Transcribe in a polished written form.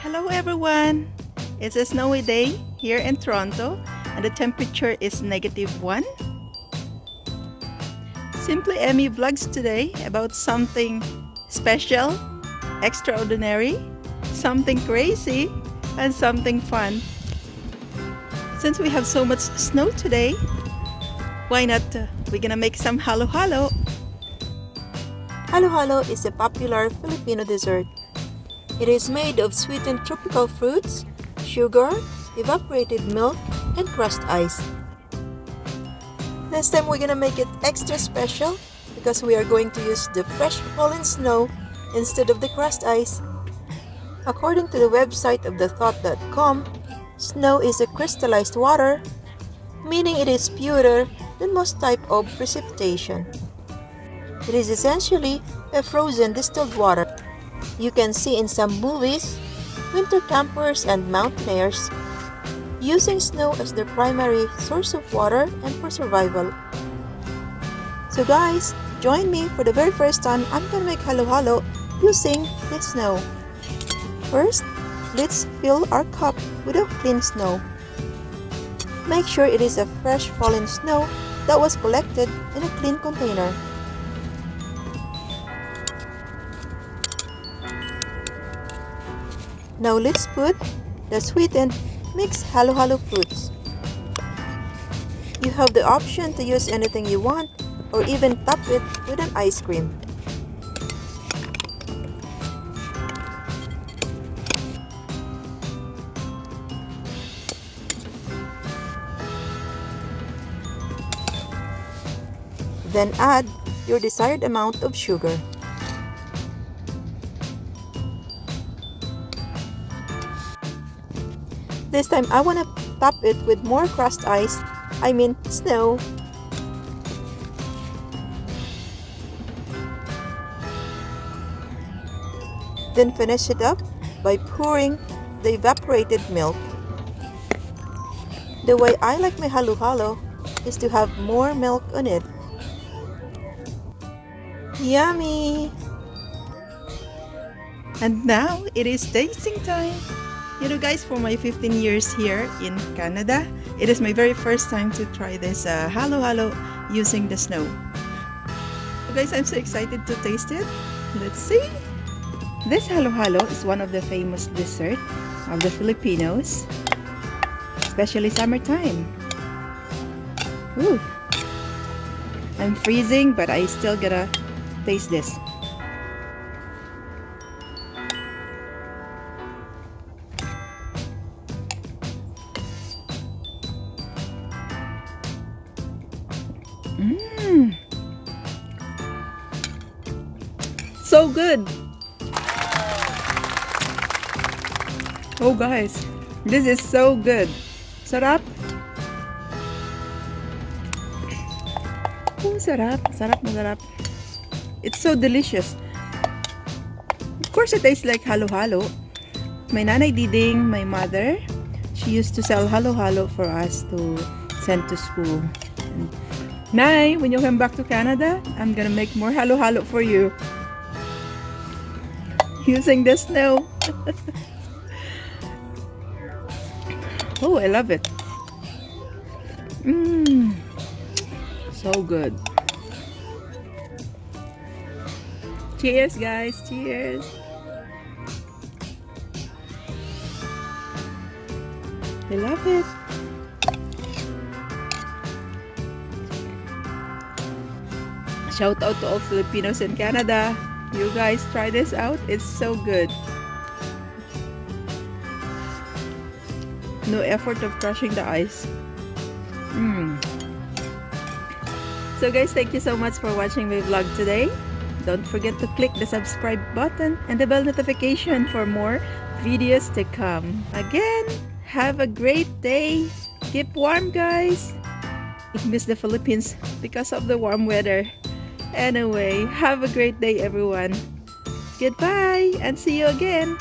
Hello everyone! It's a snowy day here in Toronto and the temperature is -1. Simply Emmy vlogs today about something special, extraordinary, something crazy, and something fun. Since we have so much snow today, why not we're gonna make some halo-halo. Halo-halo is a popular Filipino dessert. It is made of sweetened tropical fruits, sugar, evaporated milk, and crushed ice. This time we're gonna make it extra special because we are going to use the fresh fallen snow instead of the crushed ice. According to the website of thethought.com, snow is a crystallized water, meaning it is purer than most type of precipitation. It is essentially a frozen distilled water. You can see in some movies, winter campers and mountaineers using snow as their primary source of water and for survival. So guys, join me for the very first time. I'm gonna make halo-halo using this snow. First, let's fill our cup with a clean snow. Make sure it is a fresh fallen snow that was collected in a clean container. Now let's put the sweetened mixed halo-halo fruits. You have the option to use anything you want or even top it with an ice cream. Then add your desired amount of sugar. This time I want to top it with more crushed ice, snow. Then finish it up by pouring the evaporated milk. The way I like my halo-halo is to have more milk on it. Yummy! And now it is tasting time. You know guys, for my 15 years here in Canada, it is my very first time to try this halo-halo using the snow. So guys, I'm so excited to taste it. Let's see. This halo-halo is one of the famous dessert of the Filipinos, especially summertime. Ooh. I'm freezing, but I still gotta taste this. So good. Oh guys, this is so good. Sarap. Oh, sarap. Sarap na sarap. It's so delicious. Of course, it tastes like halo-halo. My nanay Diding, my mother, she used to sell halo-halo for us to send to school. And, Nay, when you come back to Canada, I'm gonna make more halo-halo for you. Using the snow. Oh, I love it. So good. Cheers, guys. Cheers. I love it. Shout out to all Filipinos in Canada. You guys try this out. It's so good. No effort of crushing the ice. So guys, thank you so much for watching my vlog today. Don't forget to click the subscribe button and the bell notification for more videos to come. Again, have a great day. Keep warm, guys. I miss the Philippines because of the warm weather. Anyway, have a great day everyone. Goodbye and see you again.